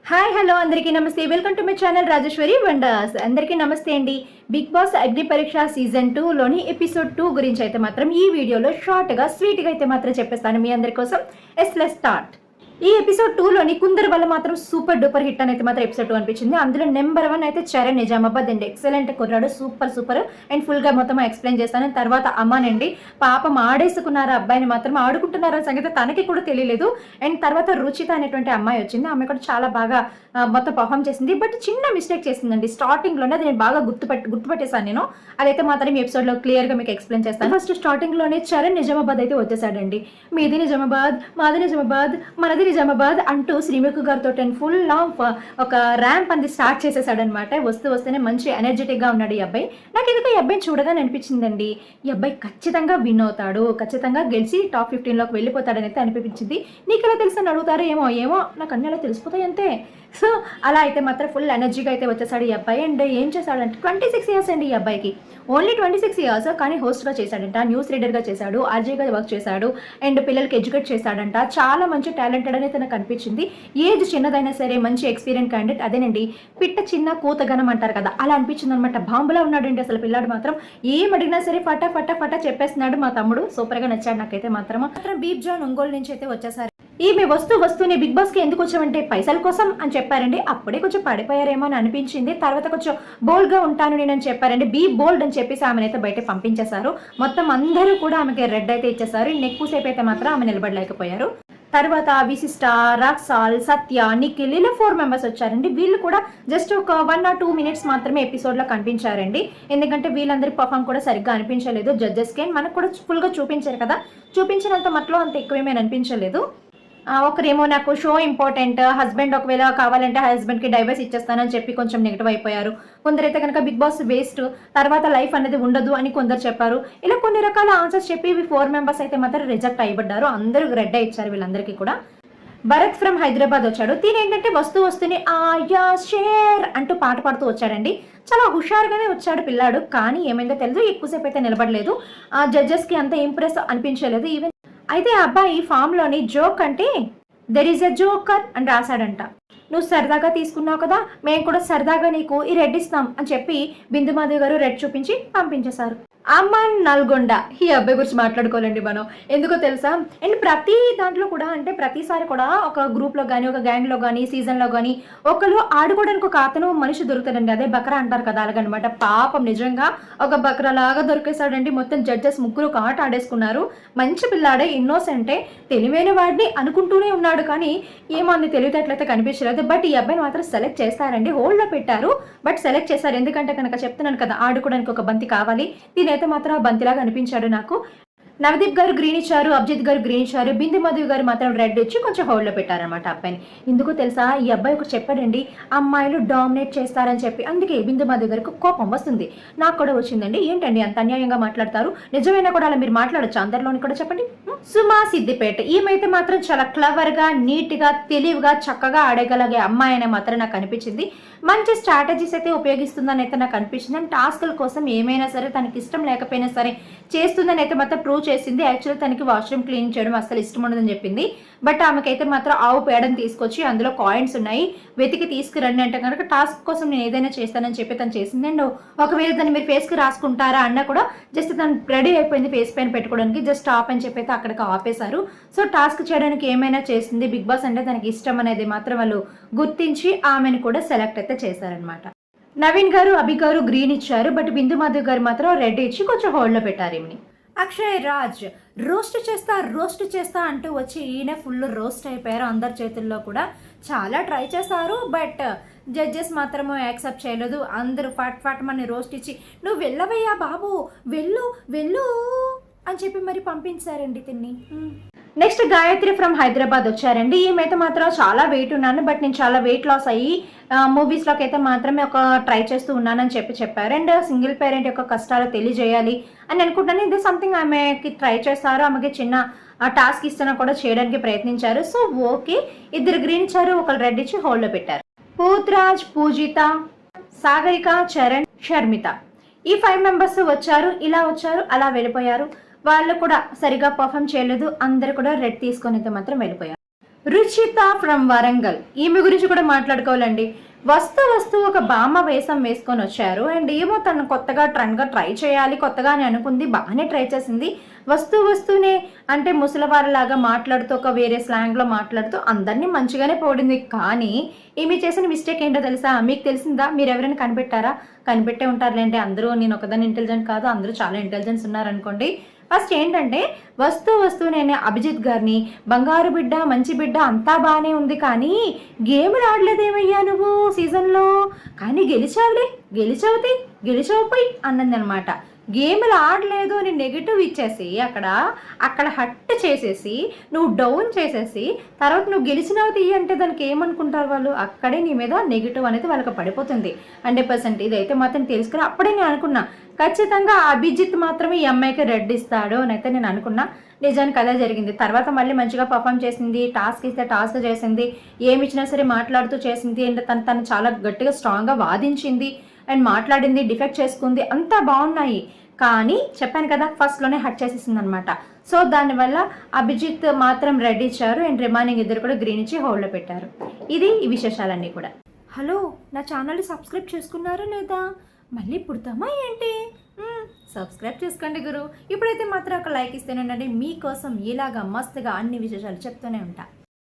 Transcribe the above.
Hi hello అందరికీ నమస్తే. Welcome to my channel Rajeshwari wonders. అందరికీ నమస్తే అండి. బిగ్ బాస్ అగ్ని పరీక్ష సీజన్ 2లోని ఎపిసోడ్ 2 గురించి అయితే మాత్రం ఈ వీడియోలో షార్ట్గా స్వీట్గా అయితే మాత్రం చెప్పేస్తాను మీ అందరి కోసం. Let's start. ఈ ఎపిసోడ్ 2లోని కుందర్ వల్ల మాత్రం సూపర్ డూపర్ హిట్ అని అయితే మాత్రం ఎపిసోడ్ 2 అనిపించింది. అందులో నెంబర్ 1 అయితే చరణ్ నిజామాబాద్ అండి. ఎక్సలెంట్ కుర్రాడు, సూపర్ అండ్ ఫుల్గా మొత్తం ఎక్స్ప్లెయిన్ చేస్తాను. తర్వాత అమ్మానండి, పాపం ఆడేసుకున్నారు అబ్బాయిని, మాత్రం ఆడుకుంటున్నారు సంగతి తనకి కూడా తెలియలేదు. అండ్ తర్వాత రుచిత అనేటువంటి అమ్మాయి వచ్చింది. ఆమె కూడా చాలా బాగా మొత్తం పర్ఫామ్ చేసింది. బట్ చిన్న మిస్టేక్ చేసిందండి స్టార్టింగ్లోనే. అది నేను బాగా గుర్తుపట్టేశాను నేను. అదైతే మాత్రం ఈ ఎపిసోడ్లో క్లియర్గా మీకు ఎక్స్ప్లెయిన్ చేస్తాను. ఫస్ట్ స్టార్టింగ్లోనే చరణ్ నిజామాబాద్ అయితే వచ్చేసాడండి. మీది నిజామాబాద్, మాది నిజామాబాద్, మనది నిజామాబాద్ అంటూ శ్రీముఖి గారితో ఫుల్ ఆఫ్ ఒక ర్యాంప్ అనేది స్టార్ట్ చేసేసాడు అనమాట. వస్తేనే మంచి ఎనర్జెటిక్గా ఉన్నాడు ఈ అబ్బాయి. నాకు ఎందుకు ఈ అబ్బాయిని చూడగానే అనిపించిందండి, ఈ అబ్బాయి ఖచ్చితంగా విన్ అవుతాడు, ఖచ్చితంగా గెలిచి టాప్ 15లోకి వెళ్ళిపోతాడని అయితే అనిపించింది. నీకు ఎలా తెలుసు అని అడుగుతారు. ఏమో నాకు అన్నీ అలా తెలిసిపోతాయి అంతే. సో అలా అయితే మాత్రం ఫుల్ ఎనర్జీగా అయితే వచ్చేసాడు ఈ అబ్బాయి. అండ్ ఏం చేశాడంటే 26 ఇయర్స్ అండి ఈ అబ్బాయికి, ఓన్లీ 26 ఇయర్స్. కానీ హోస్ట్గా చేశాడంట, న్యూస్ రీడర్గా చేశాడు, ఆర్జేగా వర్క్ చేశాడు, అండ్ పిల్లలకి ఎడ్యుకేట్ చేశాడంట. చాలా మంచి టాలెంటెడ్ అనేది నాకు అనిపించింది. ఏజ్ చిన్నదైనా సరే మంచి ఎక్స్పీరియన్స్ క్యాండిడేట్. అదేనండి పిట్ట చిన్న కూతగనం అంటారు కదా, అలా అనిపించింది అనమాట. బాంబులా ఉన్నాడండి అసలు పిల్లాడు మాత్రం. ఏం అడిగినా సరే ఫటా చెప్పేస్తున్నాడు మా తమ్ముడు. సూపర్గా నచ్చాడు నాకైతే మాత్రం. బీప్ జాన్ ఒంగోలు నుంచి అయితే వచ్చేసారు. ఈమె వస్తూనే బిగ్ బాస్కి ఎందుకు వచ్చామంటే పైసల కోసం అని చెప్పారండి. అప్పుడే కొంచెం పడిపోయారేమో అని అనిపించింది. తర్వాత కొంచెం బోల్డ్గా ఉంటాను నేను అని చెప్పారండి. బీ బోల్డ్ అని చెప్పేసి ఆమెనైతే బయట పంపించేశారు. మొత్తం అందరూ కూడా ఆమెకి రెడ్ అయితే ఇచ్చేసారు. ఎక్కువసేపు అయితే మాత్రం ఆమె నిలబడలేకపోయారు. తర్వాత విశిష్ట, రాక్సాల్, సత్య, నిఖిల్ ఇలా 4 మెంబర్స్ వచ్చారండి. వీళ్ళు కూడా జస్ట్ ఒక 1 or 2 minutes మాత్రమే ఎపిసోడ్లో కనిపించారండి. ఎందుకంటే వీళ్ళందరి పర్ఫామ్ కూడా సరిగ్గా అనిపించలేదు జడ్జెస్కి. మనకు కూడా ఫుల్గా చూపించారు కదా, చూపించినంత మట్లో అంత ఎక్కువేమీ అనిపించలేదు. ఒకరేమో నాకు షో ఇంపార్టెంట్, హస్బెండ్ ఒకవేళ కావాలంటే హస్బెండ్కి డైవర్స్ ఇచ్చేస్తానని చెప్పి కొంచెం నెగిటివ్ అయిపోయారు. కొందరైతే కనుక బిగ్ బాస్ వేస్ట్, తర్వాత లైఫ్ అనేది ఉండదు అని కొందరు చెప్పారు. ఇలా కొన్ని రకాల ఆన్సర్స్ చెప్పి 4 మెంబర్స్ అయితే మాత్రం రిజెక్ట్ అయిపడ్డారు. అందరూ రెడ్ ఇచ్చారు వీళ్ళందరికీ కూడా. భరత్ ఫ్రమ్ హైదరాబాద్ వచ్చాడు. ఏంటంటే వస్తూనే ఆయా షేర్ అంటూ పాట పాడుతూ వచ్చాడండి. చాలా హుషారుగానే వచ్చాడు పిల్లాడు. కానీ ఏమైందో తెలియదు, ఎక్కువసేపు అయితే నిలబడలేదు. ఆ జడ్జెస్కి అంత ఇంప్రెస్ అనిపించలేదు. ఈవెన్ అయితే ఆ అబ్బాయి ఫామ్లోని జోక్ అంటే దెర్ ఈజ్ ఎ జోకర్ అని రాశాడంట. నువ్వు సరదాగా తీసుకున్నావు కదా, మేము కూడా సరదాగా నీకు ఈ రెడ్ ఇస్తాం అని చెప్పి బిందుమాధవి గారు రెడ్ చూపించి పంపించేశారు. అమ్మాన్ నల్గొండ, ఈ అబ్బాయి గురించి మాట్లాడుకోవాలండి మనం. ఎందుకో తెలుసా, అండ్ ప్రతి దాంట్లో కూడా అంటే ప్రతిసారి కూడా ఒక గ్రూప్లో కానీ ఒక గ్యాంగ్లో కానీ సీజన్లో కానీ ఒకరు ఆడుకోవడానికి ఒక అతను మనిషి దొరుకుతాడండి. అదే బకరా అంటారు కదా, అలాగనమాట. పాపం నిజంగా ఒక బకరాలాగా దొరికేశాడండి. మొత్తం జడ్జెస్ ముగ్గురు ఒక ఆట ఆడేసుకున్నారు. మంచి పిల్లాడే, ఇన్నోసెంటే, తెలివైన వాడిని అనుకుంటూనే ఉన్నాడు. కానీ ఏమో అన్ని తెలివితేటలయితే కనిపించలేదు. బట్ ఈ అబ్బాయిని మాత్రం సెలెక్ట్ చేస్తారండి, హోల్డ్లో పెట్టారు. బట్ సెలెక్ట్ చేశారు ఎందుకంటే కనుక చెప్తున్నాను కదా, ఆడుకోవడానికి ఒక బంతి కావాలి. అయితే మాత్రం ఆ బంతిలాగా అనిపించాడు నాకు. నవదీప్ గారు గ్రీన్ ఇచ్చారు, అభిజిత్ గారు గ్రీన్ ఇచ్చారు, బిందుమాధవి గారు మాత్రం రెడ్ ఇచ్చి కొంచెం హోల్డ్లో పెట్టారనమాట అబ్బాయిని. ఎందుకో తెలుసా, ఈ అబ్బాయి ఒకటి చెప్పాడండి, అమ్మాయిలు డామినేట్ చేస్తారని చెప్పి. అందుకే బిందుమాధవి గారికి కోపం వస్తుంది. నాకు కూడా వచ్చిందండి. ఏంటండి అంత అన్యాయంగా మాట్లాడతారు, నిజమైనా కూడా అలా మీరు మాట్లాడచ్చు అందరిలోని కూడా చెప్పండి. సుమా సిద్దిపేట, ఈమెయితే మాత్రం చాలా క్లవర్గా, నీట్గా, తెలివిగా, చక్కగా ఆడగలిగే అమ్మాయి అనే మాత్రం నాకు అనిపించింది. మంచి స్ట్రాటజీస్ అయితే ఉపయోగిస్తుందని అయితే నాకు అనిపించింది. అండ్ టాస్క్ల కోసం ఏమైనా సరే తనకి ఇష్టం లేకపోయినా సరే చేస్తుందని అయితే మాత్రం ప్రూవ్ చేసింది. యాక్చువల్లీ తనకి వాష్రూమ్ క్లీన్ చేయడం అసలు ఇష్టం ఉండదని చెప్పింది. బట్ ఆమెకైతే మాత్రం ఆవు పేడని తీసుకొచ్చి అందులో కాయిన్స్ ఉన్నాయి, వెతికి తీసుకురండి అంటే కనుక టాస్క్ కోసం నేను ఏదైనా చేస్తానని చెప్పి తను చేసింది. అండ్ ఒకవేళ దాన్ని మీరు ఫేస్కి రాసుకుంటారా అన్నా కూడా జస్ట్ తను రెడీ అయిపోయింది ఫేస్ పైన పెట్టుకోవడానికి. జస్ట్ స్టాప్ అని చెప్పి అయితే అక్కడికి ఆపేశారు. సో టాస్క్ చేయడానికి ఏమైనా చేసింది. బిగ్ బాస్ అంటే తనకి ఇష్టం అనేది మాత్రం వాళ్ళు గుర్తించి ఆమెను కూడా సెలెక్ట్ అయితే చేశారనమాట. నవీన్ గారు, అభి గారు గ్రీన్ ఇచ్చారు. బట్ బిందుమాధవ్ గారు మాత్రం రెడ్ ఇచ్చి కొంచెం హోల్డ్లో పెట్టారు ఈమెని. అక్షయ్ రాజ్ రోస్ట్ చేస్తా అంటూ వచ్చి ఈయన ఫుల్ రోస్ట్ అయిపోయారు అందరి చేతుల్లో కూడా. చాలా ట్రై చేశారు బట్ జడ్జెస్ మాత్రము యాక్సెప్ట్ చేయలేదు. అందరూ ఫట్ మని రోస్ట్ ఇచ్చి నువ్వు వెళ్ళవయ్యా బాబు, వెళ్ళు అని చెప్పి మరి పంపించారండి తిన్ని. నెక్స్ట్ గాయత్రి ఫ్రమ్ హైదరాబాద్ వచ్చారండి. ఈమెయితే మాత్రం చాలా వెయిట్ ఉన్నాను, బట్ నేను చాలా వెయిట్ లాస్ అయ్యి మూవీస్లోకి అయితే మాత్రమే ఒక ట్రై చేస్తూ ఉన్నానని చెప్పారు. అండ్ సింగిల్ పేరెంట్ యొక్క కష్టాలు తెలియజేయాలి అని అనుకుంటున్నాను. ఇది సంథింగ్ ఆమెకి ట్రై చేస్తారు. ఆమెకి చిన్న టాస్క్ ఇస్తున్నా కూడా చేయడానికి ప్రయత్నించారు. సో ఓకే, 2 గ్రీన్ ఇచ్చారు, ఒకరు రెడ్ ఇచ్చి హోల్డ్లో పెట్టారు. పూత్రాజ్, పూజిత, సాగరిక, చరణ్, షర్మిత ఈ 5 మెంబర్స్ వచ్చారు. ఇలా వచ్చారు, అలా వెళ్ళిపోయారు. వాళ్ళు కూడా సరిగా పర్ఫామ్ చేయలేదు. అందరు కూడా రెడ్ తీసుకొని అయితే మాత్రం వెళ్ళిపోయారు. రుచిత ఫ్రమ్ వరంగల్, ఈమె గురించి కూడా మాట్లాడుకోవాలండి. వస్తూ ఒక బామ్మ వేషం వేసుకొని వచ్చారు. అండ్ ఏమో తను కొత్తగా ట్రెండ్గా ట్రై చేయాలి కొత్తగా అని అనుకుంది, బాగానే ట్రై చేసింది. వస్తూనే అంటే ముసలివారిలాగా మాట్లాడుతూ ఒక వేరే స్లాంగ్లో మాట్లాడుతూ అందరినీ మంచిగానే పోడింది. కానీ ఈమె చేసిన మిస్టేక్ ఏంటో తెలుసా? మీకు తెలిసిందా? మీరు ఎవరైనా కనిపెట్టారా? కనిపెట్టే ఉంటారులేండి అందరూ. నేను ఒకదాన్ని ఇంటెలిజెంట్ కాదు, అందరూ చాలా ఇంటెలిజెన్స్ ఉన్నారనుకోండి. ఫస్ట్ ఏంటంటే వస్తూ నేను అభిజిత్ గారిని బంగారు బిడ్డ మంచి బిడ్డ అంతా బాగానే ఉంది, కానీ గేములు ఆడలేదేమయ్యా నువ్వు సీజన్లో, కానీ గెలిచావుపోయి అన్నది అనమాట. గేములు ఆడలేదు అని నెగిటివ్ ఇచ్చేసి అక్కడ హట్ చేసేసి నువ్వు డౌన్ చేసేసి తర్వాత నువ్వు గెలిచినావు తీయి అంటే దానికి ఏమనుకుంటారు వాళ్ళు? అక్కడే నీ మీద నెగిటివ్ అనేది వాళ్ళకి పడిపోతుంది 100%. ఇదైతే మాత్రం తెలుసుకుని అప్పుడే నేను అనుకున్నా ఖచ్చితంగా అభిజిత్ మాత్రమే ఈ అమ్మాయికి రెడ్ ఇస్తాడు అని అయితే నేను అనుకున్నా. నిజానికి అదే జరిగింది. తర్వాత మళ్ళీ మంచిగా పర్ఫామ్ చేసింది, టాస్క్ ఇస్తే టాస్క్ చేసింది, ఏమి ఇచ్చినా సరే మాట్లాడుతూ చేసింది. అండ్ తను చాలా గట్టిగా స్ట్రాంగ్గా వాదించింది అండ్ మాట్లాడింది, డిఫెక్ట్ చేసుకుంది, అంతా బాగున్నాయి. కానీ చెప్పాను కదా ఫస్ట్లోనే హట్ చేసేసింది అనమాట. సో దానివల్ల అభిజిత్ మాత్రం రెడ్ ఇచ్చారు అండ్ రిమైనింగ్ ఇద్దరు కూడా గ్రీన్ ఇచ్చి హోల్డ్లో పెట్టారు. ఇది ఈ విశేషాలన్నీ కూడా. హలో, నా ఛానల్ని సబ్స్క్రైబ్ చేసుకున్నారా లేదా? మళ్ళీ పుడతామా ఏంటి? సబ్స్క్రైబ్ చేసుకోండి గురు. ఇప్పుడైతే మాత్రం ఒక లైక్ ఇస్తేనండి, మీకోసం ఇలాగా మస్తుగా అన్ని విశేషాలు చెప్తూనే ఉంటా.